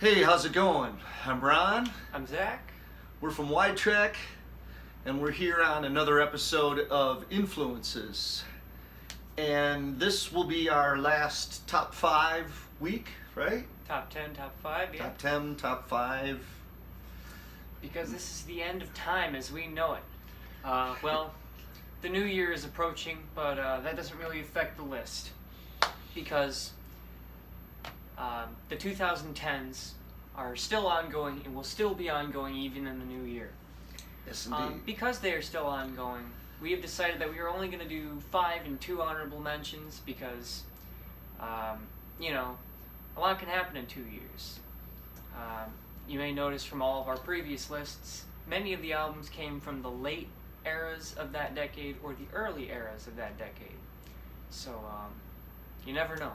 Hey, how's it going? I'm Ron. I'm Zach. We're from Widetrack, and we're here on another episode of Influences. And this will be our last top 5 week, right? Top 10, top 5, yeah. Top 10, top 5. Because this is the end of time as we know it. Well, the new year is approaching, but that doesn't really affect the list. Because the 2010s are still ongoing and will still be ongoing even in the new year. Yes, indeed. Because they are still ongoing, we have decided that we are only going to do 5 and 2 honorable mentions because, a lot can happen in 2 years. You may notice from all of our previous lists, many of the albums came from the late eras of that decade or the early eras of that decade. So, you never know.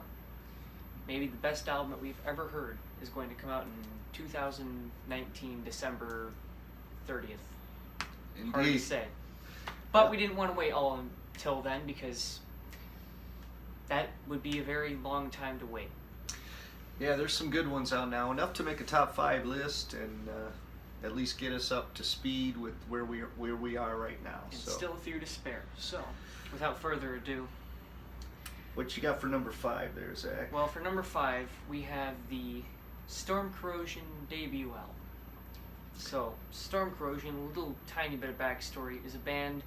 Maybe the best album that we've ever heard is going to come out in 2019, December 30th. Indeed. Hard to say. But we didn't want to wait all until then because that would be a very long time to wait. Yeah, there's some good ones out now, enough to make a top 5 list and at least get us up to speed with where we are right now. And so, still a few to spare. So, without further ado, what you got for number 5 there, Zach? well, for number 5, we have the Storm Corrosion debut album. So, Storm Corrosion, a little tiny bit of backstory, is a band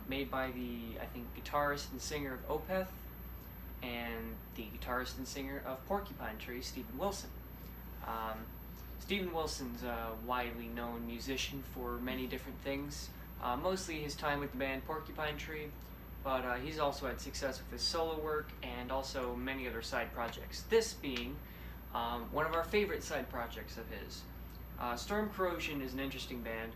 made by the, guitarist and singer of Opeth and the guitarist and singer of Porcupine Tree, Steven Wilson. Steven Wilson's a widely known musician for many different things, mostly his time with the band Porcupine Tree, but he's also had success with his solo work and also many other side projects. This being one of our favorite side projects of his. Storm Corrosion is an interesting band.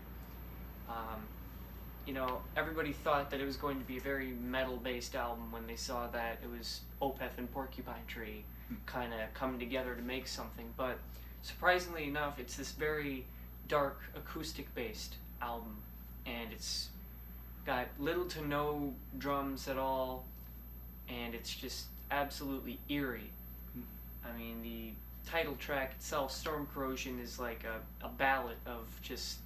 Everybody thought that it was going to be a very metal-based album when they saw that it was Opeth and Porcupine Tree kind of coming together to make something, but surprisingly enough, it's this very dark, acoustic-based album, and it's got little to no drums at all, and it's just absolutely eerie. I mean, the title track itself, Storm Corrosion, is like a ballad of just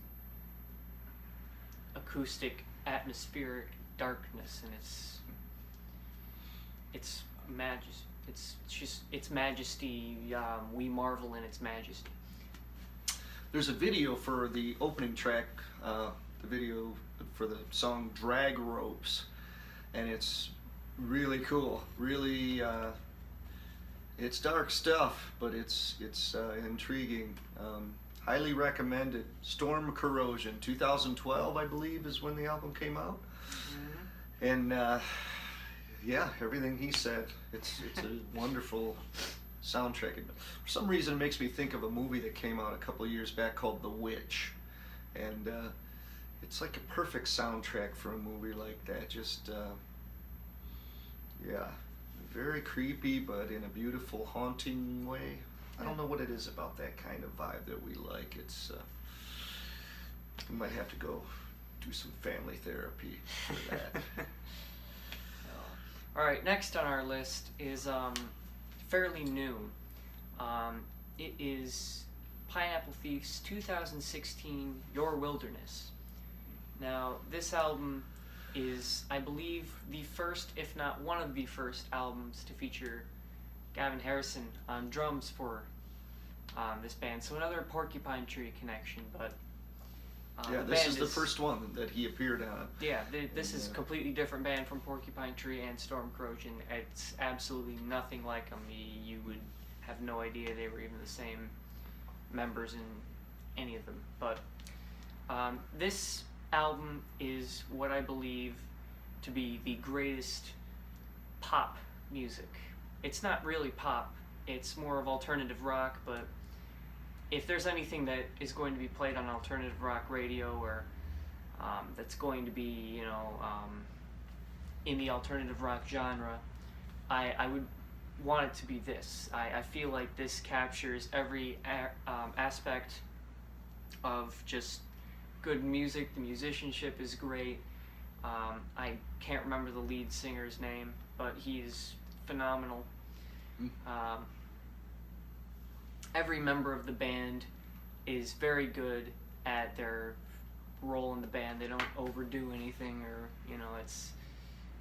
acoustic, atmospheric darkness, and it's majesty. We marvel in its majesty. There's a video for the opening track, the video for the song Drag Ropes, and it's really cool. Really, it's dark stuff, but it's intriguing. Highly recommended. Storm Corrosion, 2012, I believe, is when the album came out. Mm-hmm. And yeah, everything he said. It's a wonderful soundtrack. For some reason, it makes me think of a movie that came out a couple of years back called The Witch, and it's like a perfect soundtrack for a movie like that. Just yeah, very creepy, but in a beautiful, haunting way. I don't know what it is about that kind of vibe that we like. It's we might have to go do some family therapy for that. Alright, next on our list is fairly new. It is Pineapple Thief's 2016 Your Wilderness. Now, this album is, I believe, the first, if not one of the first albums to feature Gavin Harrison on drums for this band. So another Porcupine Tree connection, but yeah, this is the first one that he appeared on. Yeah, this is a completely different band from Porcupine Tree and Storm Corrosion. It's absolutely nothing like them. You would have no idea they were even the same members in any of them. But this album is what I believe to be the greatest pop music. It's not really pop, it's more of alternative rock, but if there's anything that is going to be played on alternative rock radio or that's going to be, in the alternative rock genre, I would want it to be this. I feel like this captures every aspect of just good music. The musicianship is great. I can't remember the lead singer's name, but he's phenomenal. every member of the band is very good at their role in the band. They don't overdo anything, or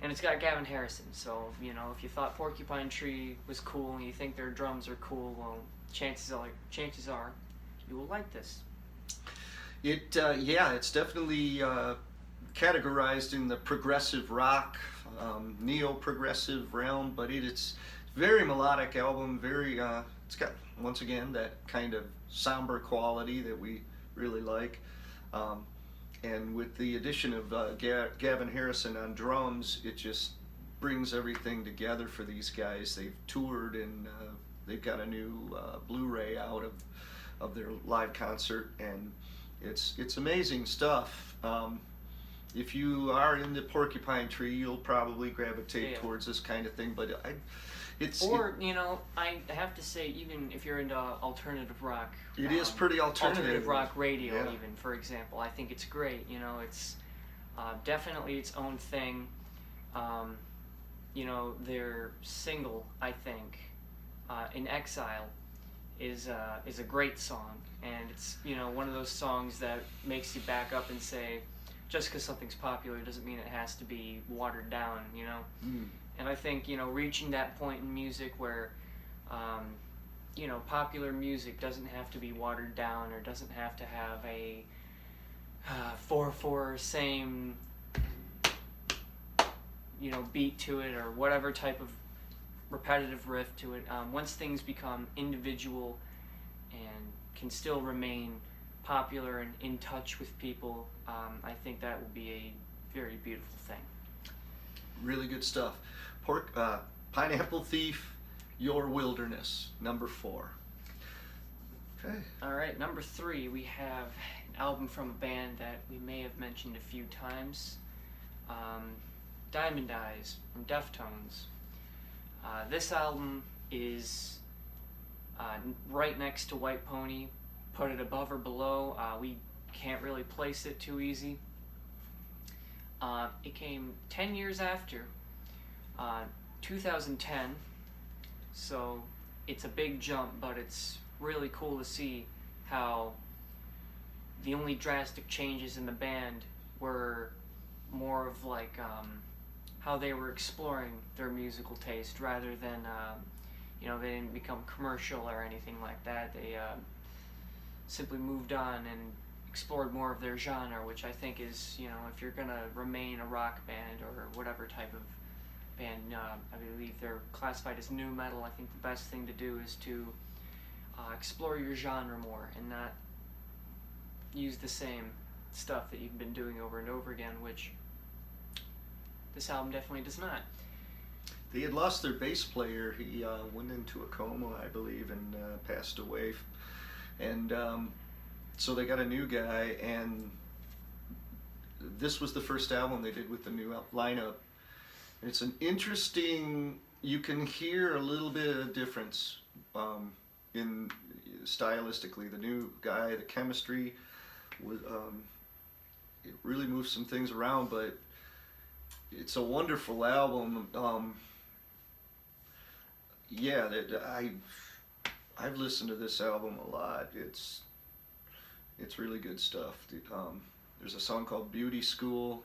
it's got Gavin Harrison. So if you thought Porcupine Tree was cool and you think their drums are cool, well, chances are you will like this. It's definitely categorized in the progressive rock, neo-progressive realm, but it's very melodic album. Very, it's got, once again, that kind of somber quality that we really like. And with the addition of Gavin Harrison on drums, it just brings everything together for these guys. They've toured, and they've got a new Blu-ray out of their live concert, and it's amazing stuff. If you are into Porcupine Tree, you'll probably gravitate towards this kind of thing. But I have to say, even if you're into alternative rock, it is pretty alternative rock radio. Even, for example, I think it's great. It's definitely its own thing. Their single, I think, "In Exile," is a great song, and it's one of those songs that makes you back up and say, just because something's popular doesn't mean it has to be watered down. And I think reaching that point in music where popular music doesn't have to be watered down, or doesn't have to have a 4/4 same beat to it, or whatever type of repetitive riff to it. Once things become individual and can still remain popular and in touch with people, I think that will be a very beautiful thing. Really good stuff. Pineapple Thief, Your Wilderness, number 4. Okay. All right, number 3, we have an album from a band that we may have mentioned a few times, Diamond Eyes from Deftones. This album is right next to White Pony. Put it above or below. We can't really place it too easy. It came 10 years after, 2010, so it's a big jump, but it's really cool to see how the only drastic changes in the band were more of like how they were exploring their musical taste, rather than they didn't become commercial or anything like that. They simply moved on and explored more of their genre, which I think is, if you're gonna remain a rock band or whatever type of band, I believe they're classified as nu metal. I think the best thing to do is to explore your genre more and not use the same stuff that you've been doing over and over again, which this album definitely does not. They had lost their bass player. He went into a coma, I believe, and passed away. And so they got a new guy, and this was the first album they did with the new lineup. And it's an interesting, you can hear a little bit of difference in stylistically. The new guy, the chemistry, was, it really moves some things around, but it's a wonderful album. I've listened to this album a lot. It's really good stuff. There's a song called Beauty School.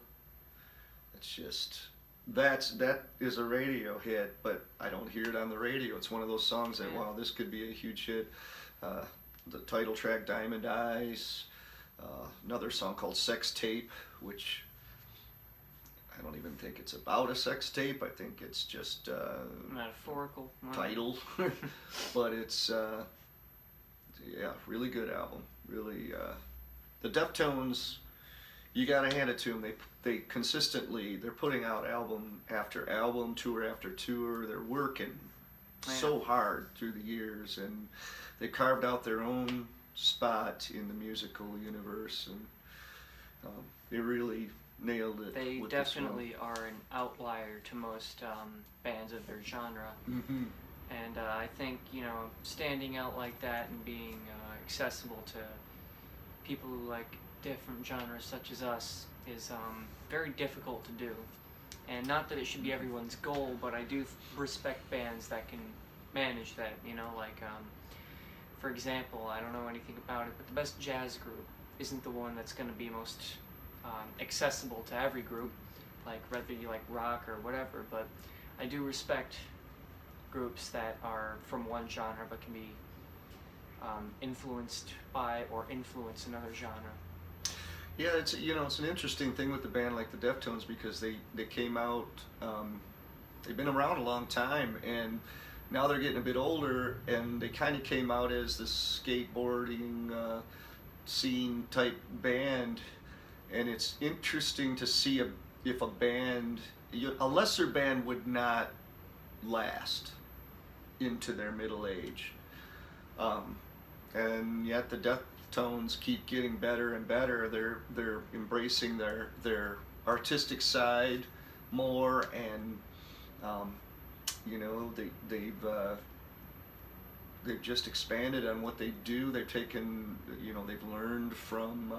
It's just, that is a radio hit, but I don't hear it on the radio. It's one of those songs that, wow, this could be a huge hit. The title track, Diamond Eyes. Another song called Sex Tape, which I don't even think it's about a sex tape. I think it's just metaphorical title. But it's really good album. Really, the Deftones, you gotta hand it to them. They consistently, they're putting out album after album, tour after tour. They're working so hard through the years, and they carved out their own spot in the musical universe, and they really nailed it. They definitely are an outlier to most bands of their genre. Mm-hmm. And I think, standing out like that and being accessible to people who like different genres such as us is very difficult to do. And not that it should be everyone's goal, but I do respect bands that can manage that, like for example, I don't know anything about it, but the best jazz group isn't the one that's going to be most accessible to every group, like whether you like rock or whatever, but I do respect groups that are from one genre but can be influenced by or influence another genre. Yeah, it's it's an interesting thing with the band like the Deftones, because they came out, they've been around a long time, and now they're getting a bit older, and they kind of came out as this skateboarding scene type band, and it's interesting to see if a band, a lesser band would not last into their middle age, and yet the Deftones keep getting better and better. They're embracing their artistic side more, and they've just expanded on what they do. They've taken, they've learned from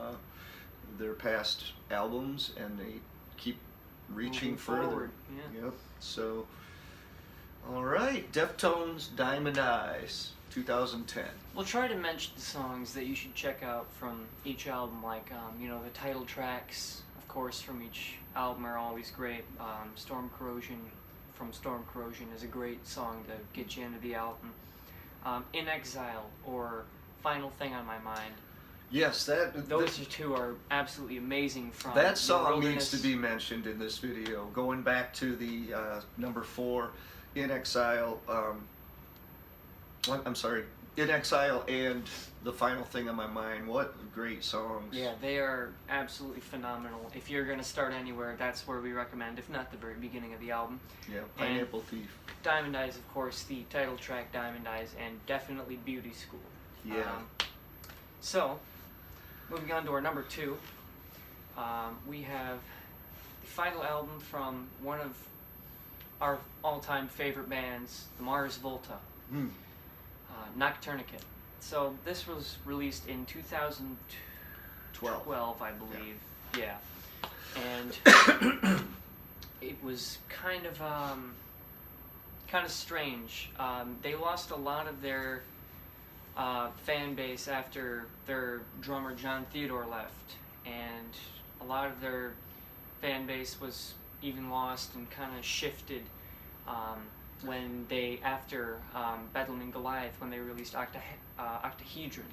their past albums, and they keep reaching Moving further. forward, yeah. Yep. So, all right, Deftones, Diamond Eyes, 2010. We'll try to mention the songs that you should check out from each album, like the title tracks, of course, from each album are always great. Storm Corrosion is a great song to get you into the album. In Exile or Final Thing on My Mind. Yes, Those two are absolutely amazing. From that song Wilderness. needs to be mentioned in this video. Going back to the number 4, In Exile. I'm sorry, In Exile and The Final Thing on My Mind. What great songs. Yeah, they are absolutely phenomenal. If you're going to start anywhere, that's where we recommend, if not the very beginning of the album. Yeah, Pineapple Thief. Diamond Eyes, of course, the title track, Diamond Eyes, and definitely Beauty School. Yeah. So, moving on to our number 2, we have the final album from one of our all-time favorite bands, the Mars Volta. Nocturnicate. So this was released in 2012, I believe. Yeah. And it was kind of strange. They lost a lot of their fan base after their drummer John Theodore left, and a lot of their fan base was even lost and kind of shifted when they, after Bedlam and Goliath, when they released Octahedron,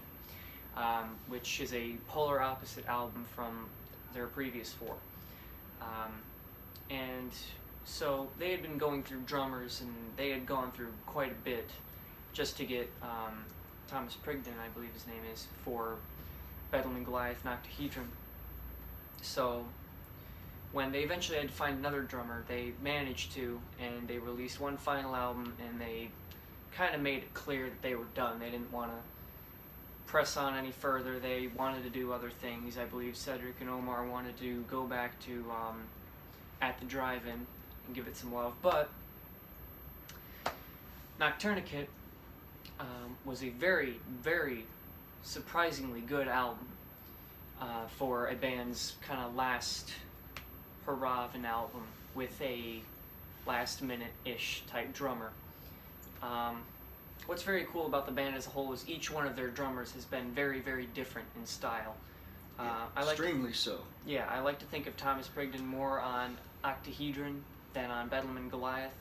which is a polar opposite album from their previous 4. And so they had been going through drummers, and they had gone through quite a bit just to get Thomas Prigden, I believe his name is, for Bedlam and Goliath and Octahedron. So when they eventually had to find another drummer, they managed to, and they released one final album, and they kind of made it clear that they were done. They didn't want to press on any further. They wanted to do other things. I believe Cedric and Omar wanted to go back to At the Drive-In and give it some love. But Nocturnicate was a very, very surprisingly good album for a band's kind of last hurrah of an album with a last-minute-ish type drummer. What's very cool about the band as a whole is each one of their drummers has been very, very different in style. Extremely so. Yeah, I like to think of Thomas Prigden more on Octahedron than on Bedlam and Goliath.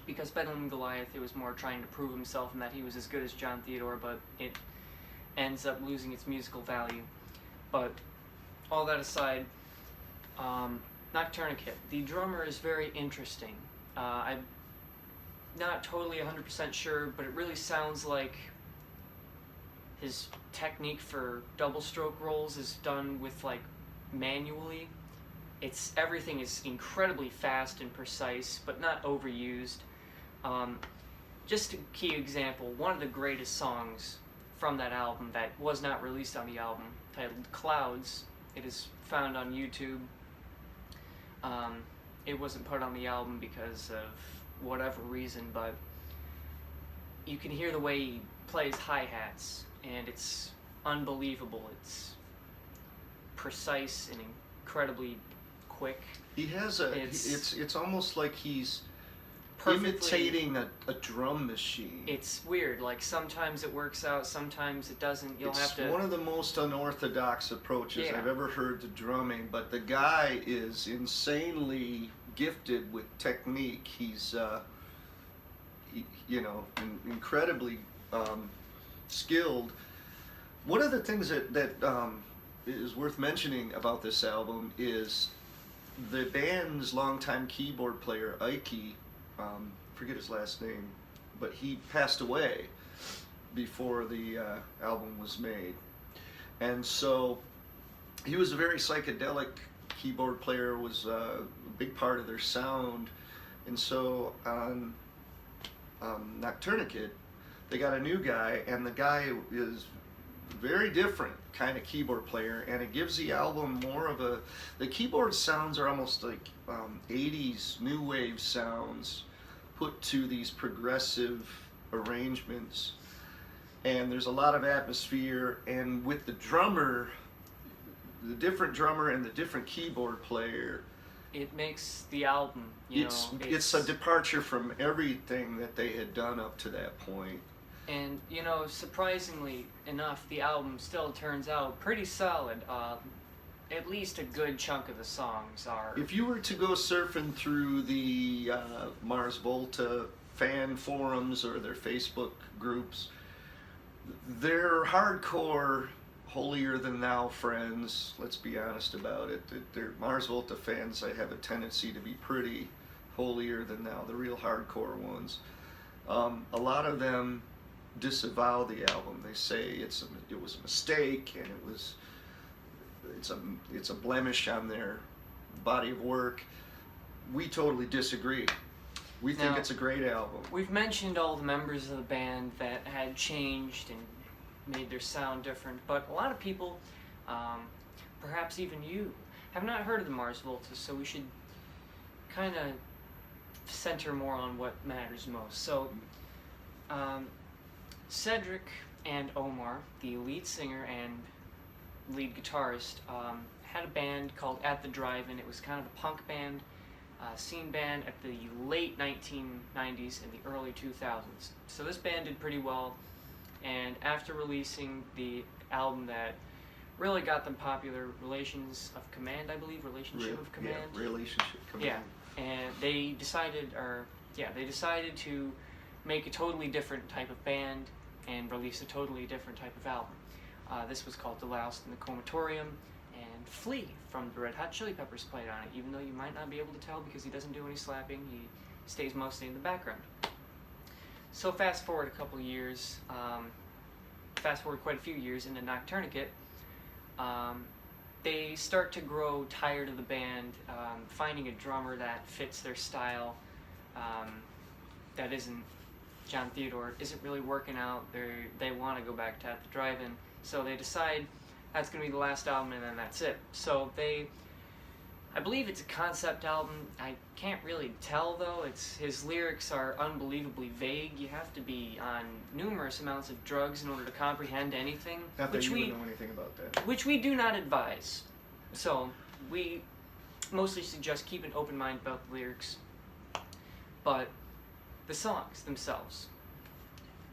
Because Bedlam and Goliath, it was more trying to prove himself and that he was as good as John Theodore, but it ends up losing its musical value. But all that aside, Nocturnicate, the drummer is very interesting. I'm not totally 100% sure, but it really sounds like his technique for double stroke rolls is done with manually. Everything is incredibly fast and precise, but not overused. Just a key example, one of the greatest songs from that album that was not released on the album, titled Clouds. It is found on YouTube. It wasn't put on the album because of whatever reason, but you can hear the way he plays hi-hats, and it's unbelievable. It's precise and incredibly quick. He has it's almost like he's perfectly imitating a drum machine. It's weird. Like sometimes it works out, sometimes it doesn't. You'll have to. It's one of the most unorthodox approaches Yeah. I've ever heard to drumming, but the guy is insanely gifted with technique. He's, incredibly skilled. One of the things that is worth mentioning about this album is the band's longtime keyboard player, Ike, forget his last name, but he passed away before the album was made. And so he was a very psychedelic keyboard player, was a big part of their sound. And so on Nocturnicate, they got a new guy, and the guy is very different kind of keyboard player, and it gives the album more of a, the keyboard sounds are almost like 80s new wave sounds put to these progressive arrangements, and there's a lot of atmosphere. And with the drummer, the different drummer and the different keyboard player, it makes the album, it's a departure from everything that they had done up to that point. And, surprisingly enough, the album still turns out pretty solid. At least a good chunk of the songs are. If you were to go surfing through the Mars Volta fan forums or their Facebook groups, they're hardcore, holier than thou friends. Let's be honest about it. They're Mars Volta fans. I have a tendency to be pretty holier than thou, the real hardcore ones. A lot of them disavow the album. They say it was a mistake, and it's a blemish on their body of work. We totally disagree. We think Now, it's a great album. We've mentioned all the members of the band that had changed and made their sound different, but a lot of people, perhaps even you, have not heard of the Mars Volta, so we should kind of center more on what matters most. So, Cedric and Omar, the lead singer and lead guitarist, had a band called At the Drive-In. It was kind of a punk band, scene band at the late 1990s and the early 2000s. So this band did pretty well, and after releasing the album that really got them popular, Relationship of Command, I believe, Relationship of Command. Yeah, Relationship Command. Yeah, and they decided to make a totally different type of band and release a totally different type of album. This was called The Loust in the Comatorium, and Flea from the Red Hot Chili Peppers played on it, even though you might not be able to tell because he doesn't do any slapping. He stays mostly in the background. So fast forward a couple years, fast forward quite a few years into Nocturnicate, they start to grow tired of the band, finding a drummer that fits their style, that isn't John Theodore, isn't really working out. They want to go back to At the Drive-In, so they decide that's going to be the last album and then that's it. So I believe it's a concept album. I can't really tell though. His lyrics are unbelievably vague. You have to be on numerous amounts of drugs in order to comprehend anything. Not that you would know anything about that. Which we do not advise. So we mostly suggest keep an open mind about the lyrics. But the songs themselves.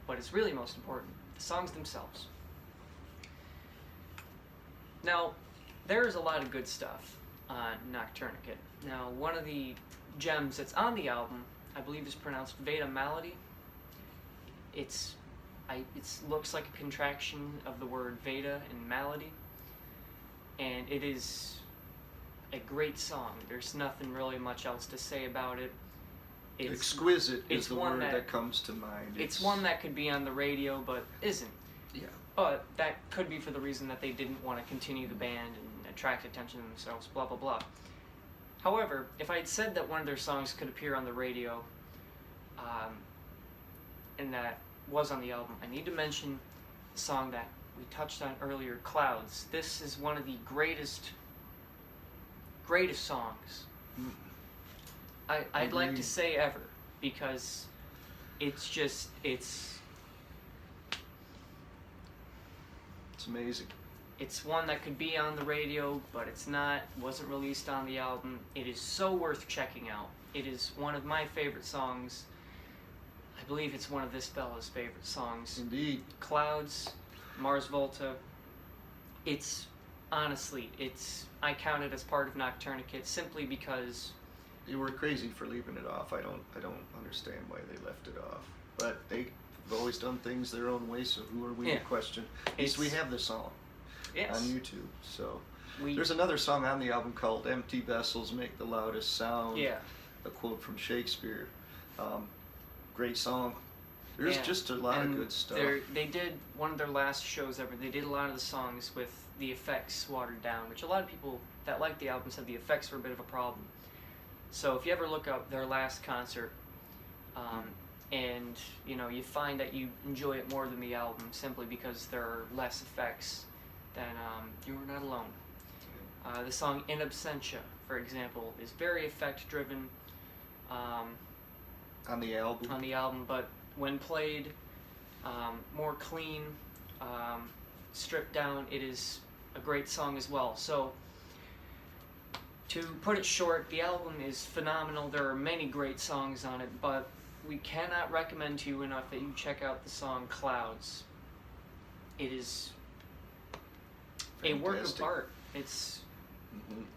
What is really most important, the songs themselves. Now, there is a lot of good stuff on Nocturnicate. Now, one of the gems that's on the album, I believe is pronounced Veda Malady. It looks like a contraction of the word Veda and malady. And it is a great song. There's nothing really much else to say about it. Exquisite is the word that comes to mind. It's one that could be on the radio, but isn't. Yeah. But that could be for the reason that they didn't want to continue the band and attract attention to themselves, blah, blah, blah. However, if I had said that one of their songs could appear on the radio, and that was on the album, I need to mention the song that we touched on earlier, Clouds. This is one of the greatest songs I'd like to say ever, because it's amazing. It's one that could be on the radio, but it's not, wasn't released on the album. It is so worth checking out. It is one of my favorite songs. I believe it's one of this fella's favorite songs. Indeed. Clouds, Mars Volta. It's honestly, I count it as part of Nocturna Kit simply because You were crazy for leaving it off. I don't understand why they left it off. But they've always done things their own way, so who are we to question? At least we have the song on YouTube. So there's another song on the album called "Empty Vessels Make the Loudest Sound." Yeah. A quote from Shakespeare. Great song. There's just a lot of good stuff. They did one of their last shows ever. They did a lot of the songs with the effects watered down, which a lot of people that like the album said the effects were a bit of a problem. So if you ever look up their last concert, and you find that you enjoy it more than the album simply because there are less effects, then you are not alone. The song "In Absentia," for example, is very effect driven. On the album, but when played more clean, stripped down, it is a great song as well. So, to put it short, the album is phenomenal. There are many great songs on it, but we cannot recommend to you enough that you check out the song "Clouds." It is a work of art. It's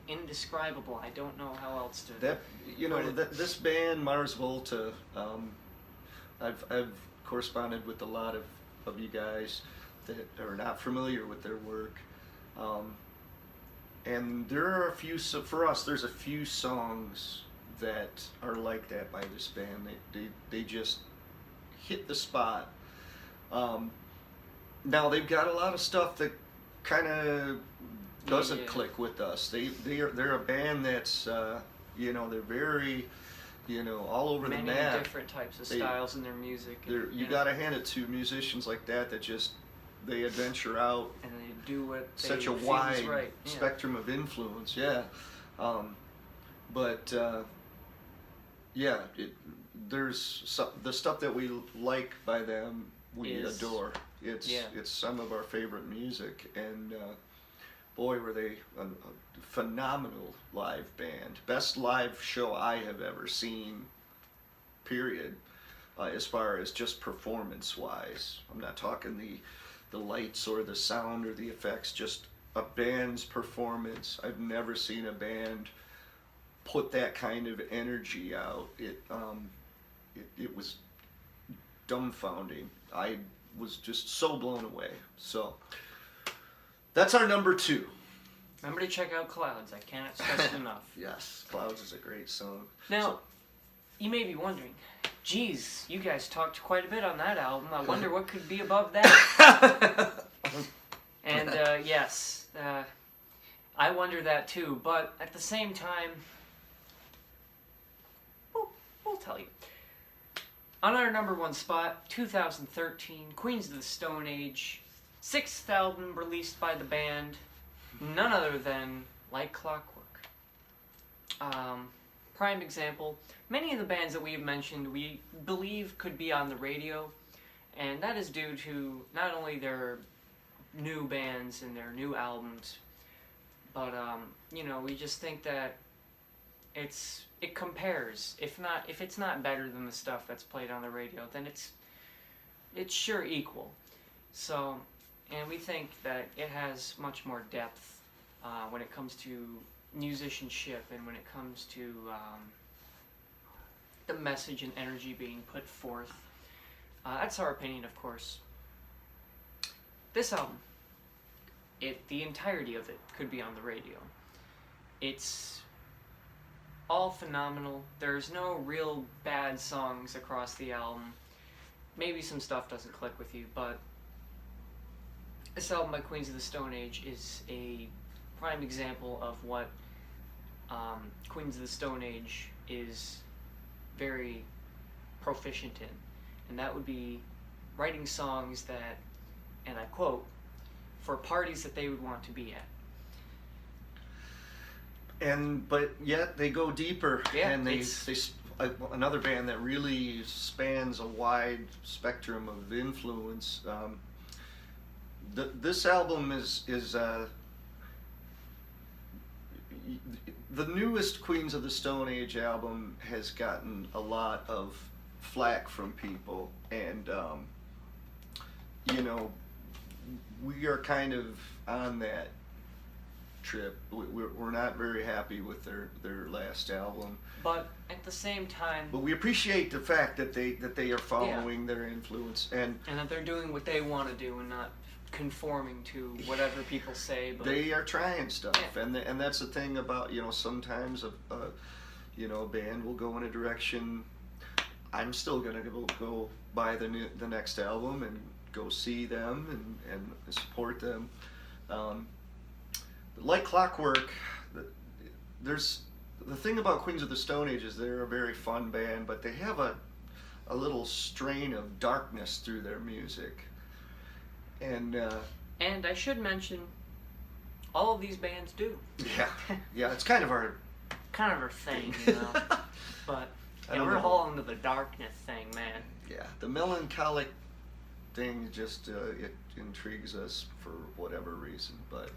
indescribable. I don't know how else to this band Mars Volta. I've corresponded with a lot of you guys that are not familiar with their work, and there are for us. There's a few songs that are like that by this band. They just hit the spot. Now they've got a lot of stuff that kind of doesn't click with us. They're a band that's they're very all over the map. Many different types of styles in their music. You got to hand it to musicians like that just they adventure out and they do what they such a feel wide is right. spectrum of influence. There's the stuff that we like by them. We adore. It's some of our favorite music, and boy, were they a phenomenal live band. Best live show I have ever seen, period, as far as just performance-wise. I'm not talking the lights or the sound or the effects, just a band's performance. I've never seen a band put that kind of energy out. It was dumbfounding. I was just so blown away. So that's our number 2. Remember to check out Clouds. I cannot stress it enough. Yes, Clouds is a great song. Now, you may be wondering, geez, you guys talked quite a bit on that album. I wonder what could be above that. And yes, I wonder that too. But at the same time, we'll tell you. On our number 1 spot, 2013, Queens of the Stone Age, 6th album released by the band, none other than Like Clockwork. Prime example, many of the bands that we have mentioned we believe could be on the radio, and that is due to not only their new bands and their new albums, but we just think that it compares. If it's not better than the stuff that's played on the radio, then it's sure equal. So, and we think that it has much more depth when it comes to musicianship and when it comes to the message and energy being put forth. That's our opinion, of course. This album, the entirety of it could be on the radio. It's all phenomenal. There's no real bad songs across the album. Maybe some stuff doesn't click with you, but this album by Queens of the Stone Age is a prime example of what Queens of the Stone Age is very proficient in, and that would be writing songs that, and I quote, for parties that they would want to be at. But yet they go deeper, and they another band that really spans a wide spectrum of influence. This album is the newest Queens of the Stone Age album has gotten a lot of flack from people, and you know, we are kind of on that trip. We're not very happy with their last album, But at the same time, but we appreciate the fact that they are following their influence, and that they're doing what they want to do and not conforming to whatever people say. But they are trying stuff, Yeah. and that's the thing about, you know, sometimes a band will go in a direction. I'm still gonna go buy the next album and go see them and support them. Like Clockwork, there's the thing about Queens of the Stone Age is they're a very fun band, but they have a little strain of darkness through their music. And I should mention, all of these bands do. yeah, it's kind of our thing, you know. But I don't we're know. all into the darkness thing, man. the melancholic thing just it intrigues us for whatever reason, but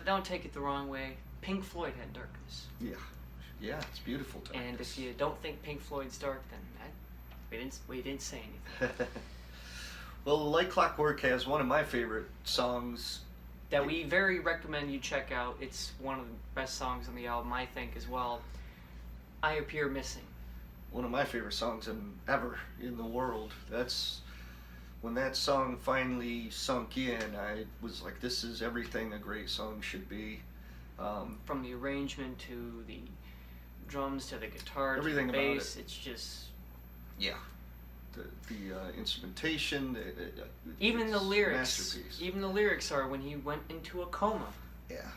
don't take it the wrong way. Pink Floyd had darkness. yeah, it's beautiful darkness. And if you don't think Pink Floyd's dark, then we didn't say anything. Well, Like Clockwork has one of my favorite songs That we very recommend you check out. It's one of the best songs on the album, I think, as well. I Appear Missing. one of my favorite songs ever in the world. That's when that song finally sunk in. I was like, this is everything a great song should be. From the arrangement to the drums to the guitar Everything to the about bass, it's just the instrumentation, even it's the a lyrics. masterpiece. Even the lyrics are when he went into a coma, Yeah,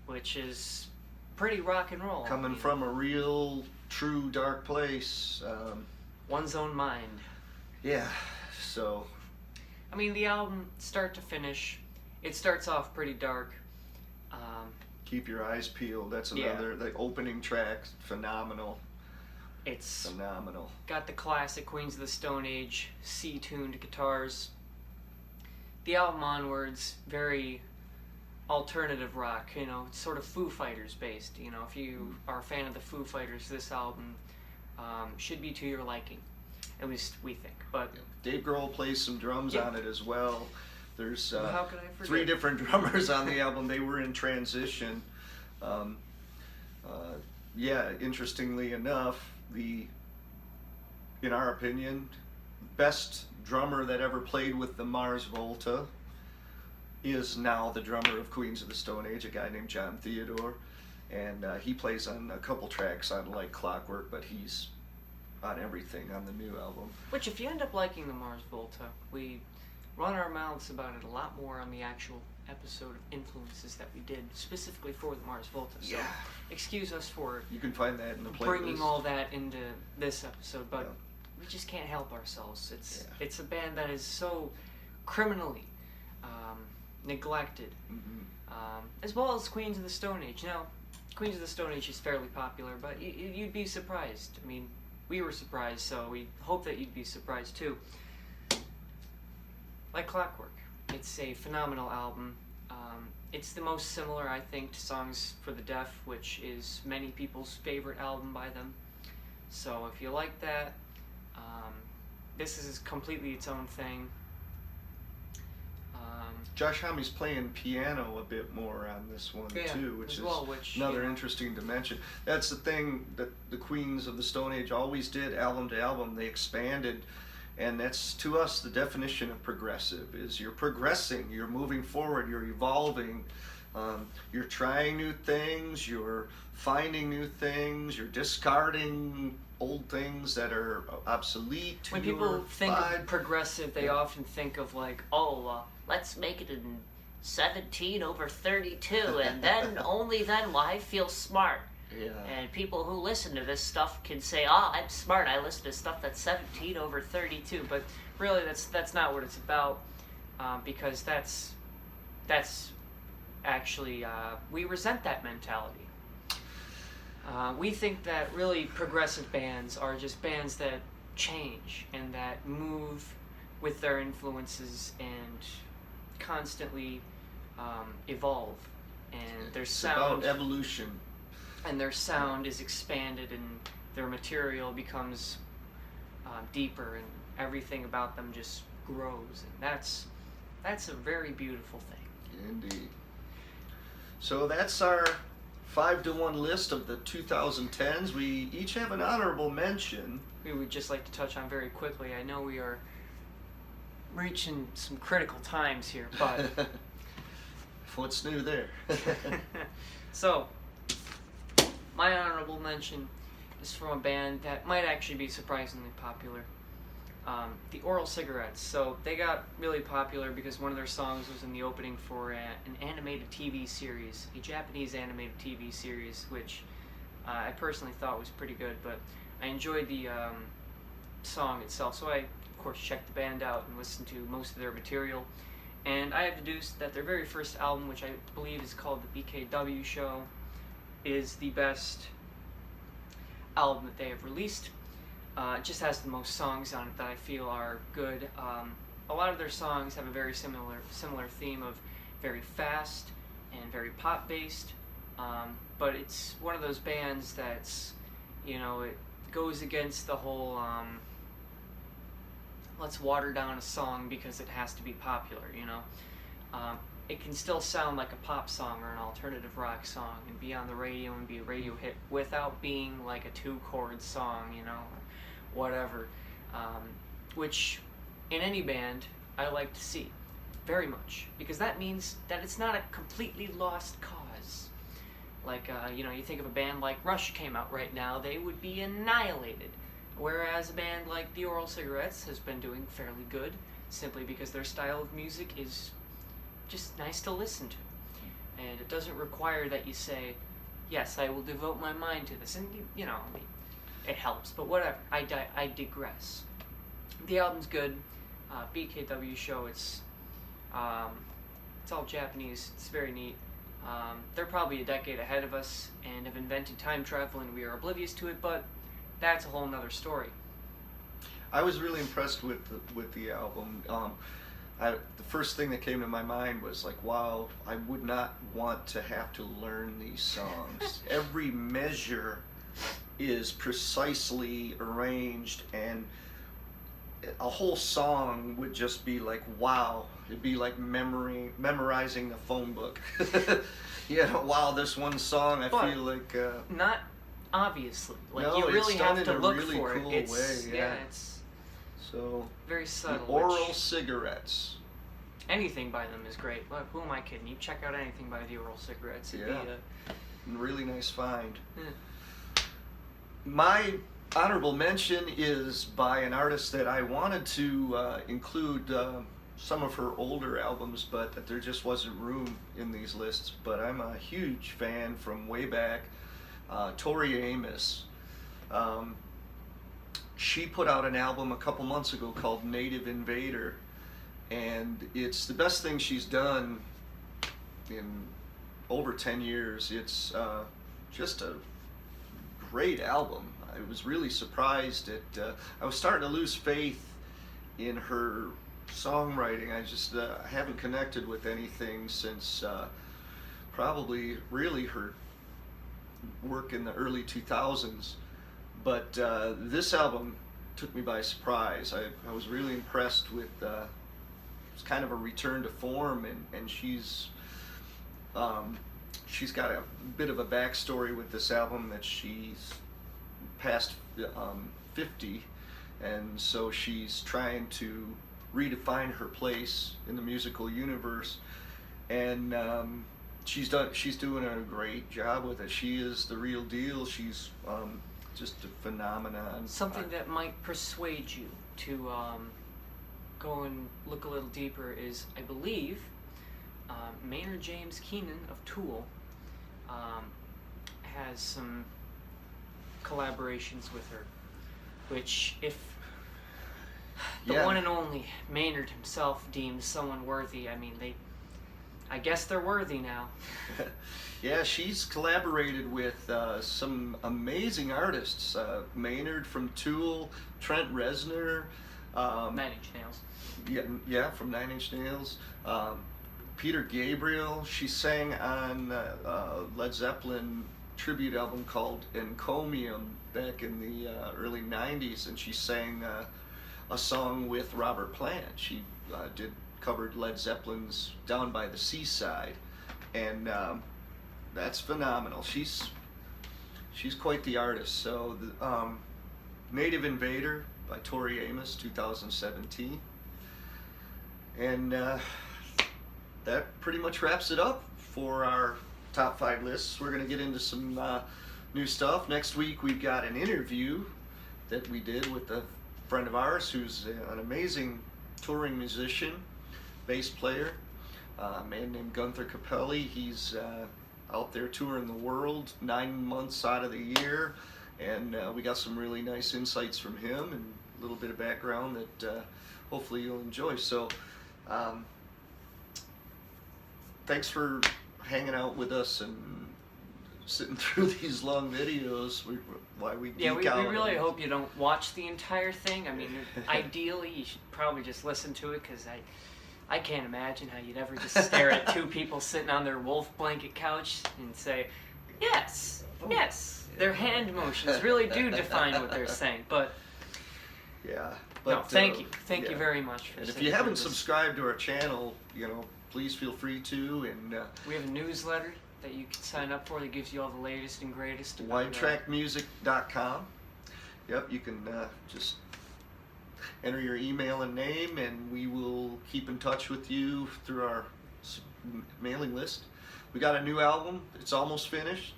which is pretty rock and roll. coming from a real, true dark place. One's own mind. Yeah, so I mean, the album, start to finish, it starts off pretty dark. Keep Your Eyes Peeled. That's Yeah. another. The opening track, phenomenal. It's Phenomenal. got the classic Queens of the Stone Age C-tuned guitars. The album onwards, very alternative rock, you know, it's sort of Foo Fighters based. You know, if you are a fan of the Foo Fighters, this album should be to your liking. At least we think. But Dave Grohl plays some drums on it as well. There's how could I forget? 3 different drummers on the album. They were in transition. Interestingly enough, in our opinion, best drummer that ever played with the Mars Volta is now the drummer of Queens of the Stone Age, a guy named John Theodore. And he plays on a couple tracks on Like Clockwork, but he's on everything on the new album. Which, if you end up liking the Mars Volta, we run our mouths about it a lot more on the actual episode of influences that we did specifically for the Mars Volta. So Yeah. excuse us for You can find that in the playlist. bringing all that into this episode, but Yeah. we just can't help ourselves. It's Yeah. it's a band that is so criminally neglected, as well as Queens of the Stone Age. Now, Queens of the Stone Age is fairly popular, but you'd be surprised. I mean, we were surprised, so we hope that you'd be surprised too. Like Clockwork, it's a phenomenal album. It's the most similar, I think, to Songs for the Deaf, which is many people's favorite album by them. So if you like that, this is completely its own thing. Josh Homme's playing piano a bit more on this one too, which is another interesting dimension. That's the thing that the Queens of the Stone Age always did, album to album. They expanded, and that's, to us, the definition of progressive. Is you're progressing, you're moving forward, you're evolving, you're trying new things, you're finding new things, you're discarding old things that are obsolete. When people think of progressive, they often think of like, let's make it in 17/32, and then only then will I feel smart. Yeah. And people who listen to this stuff can say, I'm smart, I listen to stuff that's 17/32. But really, that's not what it's about, because that's actually, we resent that mentality. We think that really progressive bands are just bands that change and that move with their influences and constantly evolve. And their It's sound... about evolution. and their sound is expanded, and their material becomes deeper, and everything about them just grows, and that's a very beautiful thing. Indeed. So that's our 5-to-1 list of the 2010s. We each have an honorable mention. We would just like to touch on very quickly. I know we are reaching some critical times here, but What's new there? so my honorable mention is from a band that might actually be surprisingly popular. The Oral Cigarettes. So they got really popular because one of their songs was in the opening for an animated TV series, a Japanese animated TV series, which I personally thought was pretty good, but I enjoyed the song itself, so I, of course, checked the band out and listened to most of their material, and I have deduced that their very first album, which I believe is called The BKW Show, is the best album that they have released. It just has the most songs on it that I feel are good. A lot of their songs have a very similar theme of very fast and very pop based, but it's one of those bands that's, it goes against the whole let's water down a song because it has to be popular. It can still sound like a pop song or an alternative rock song and be on the radio and be a radio hit without being like a 2-chord song, whatever, which in any band I like to see very much, because that means that it's not a completely lost cause. Like, you think of a band like Rush came out right now, they would be annihilated, whereas a band like the Oral Cigarettes has been doing fairly good, simply because their style of music is just nice to listen to, and it doesn't require that you say, yes, I will devote my mind to this, and it helps, but whatever. I digress. The album's good. BKW Show. It's all Japanese. It's very neat. They're probably a decade ahead of us and have invented time travel, and we are oblivious to it. But that's a whole nother story. I was really impressed with the album. The first thing that came to my mind was like, wow, I would not want to have to learn these songs. Every measure is precisely arranged, and a whole song would just be like, wow. It'd be like memorizing the phone book. Wow, this one song, I feel like not obviously. Like, no, you really have to look really for cool it. It's so very subtle. The Oral Cigarettes. Anything by them is great. Look, who am I kidding? You check out anything by the Oral Cigarettes. It'd be a really nice find. Yeah. My honorable mention is by an artist that I wanted to include some of her older albums, but there just wasn't room in these lists. But I'm a huge fan from way back, Tori Amos. She put out an album a couple months ago called Native Invader, and it's the best thing she's done in over 10 years. It's just a great album. I was really surprised at, I was starting to lose faith in her songwriting. I just haven't connected with anything since probably really her work in the early 2000s. But this album took me by surprise. I was really impressed with, it's kind of a return to form, and she's got a bit of a backstory with this album, that she's past 50, and so she's trying to redefine her place in the musical universe, and she's doing a great job with it. She is the real deal. She's just a phenomenon. Something that might persuade you to go and look a little deeper is, I believe, Maynard James Keenan of Tool has some collaborations with her, which, if the one and only Maynard himself deems someone worthy, I guess they're worthy now. Yeah, she's collaborated with some amazing artists. Maynard from Tool, Trent Reznor, 9 Inch Nails. Yeah, from 9 Inch Nails. Peter Gabriel. She sang on Led Zeppelin tribute album called Encomium back in the early 90s, and she sang a song with Robert Plant. She covered Led Zeppelin's Down by the Seaside, and that's phenomenal. She's quite the artist. So Native Invader by Tori Amos, 2017. And that pretty much wraps it up for our top 5 lists. We're going to get into some new stuff. Next week we've got an interview that we did with a friend of ours who's an amazing touring musician, bass player, a man named Gunther Capelli. He's out there touring the world 9 months out of the year, and we got some really nice insights from him and a little bit of background that hopefully you'll enjoy. So thanks for hanging out with us and sitting through these long videos. We really hope you don't watch the entire thing. I mean, ideally you should probably just listen to it, because I can't imagine how you'd ever just stare at two people sitting on their wolf blanket couch and say, yes, yes. Their hand motions really do define what they're saying. But yeah. No, thank you. Thank you very much for And if you haven't subscribed to our channel, please feel free to. And we have a newsletter that you can sign up for that gives you all the latest and greatest. Widetrackmusic.com. Yep, you can just enter your email and name, and we will keep in touch with you through our mailing list. We got a new album. It's almost finished,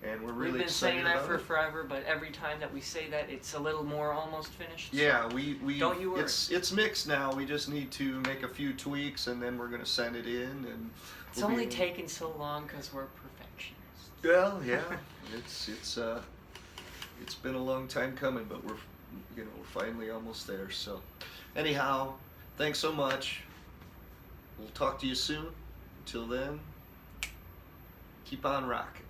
and we're really excited about it. We've been saying that for forever, but every time that we say that, it's a little more almost finished. Yeah, we don't you worry. It's mixed now. We just need to make a few tweaks, and then we're going to send it in. And it's only taken so long because we're perfectionists. Well, yeah, it's been a long time coming, but we're finally almost there. So, anyhow, thanks so much. We'll talk to you soon. Until then, keep on rocking.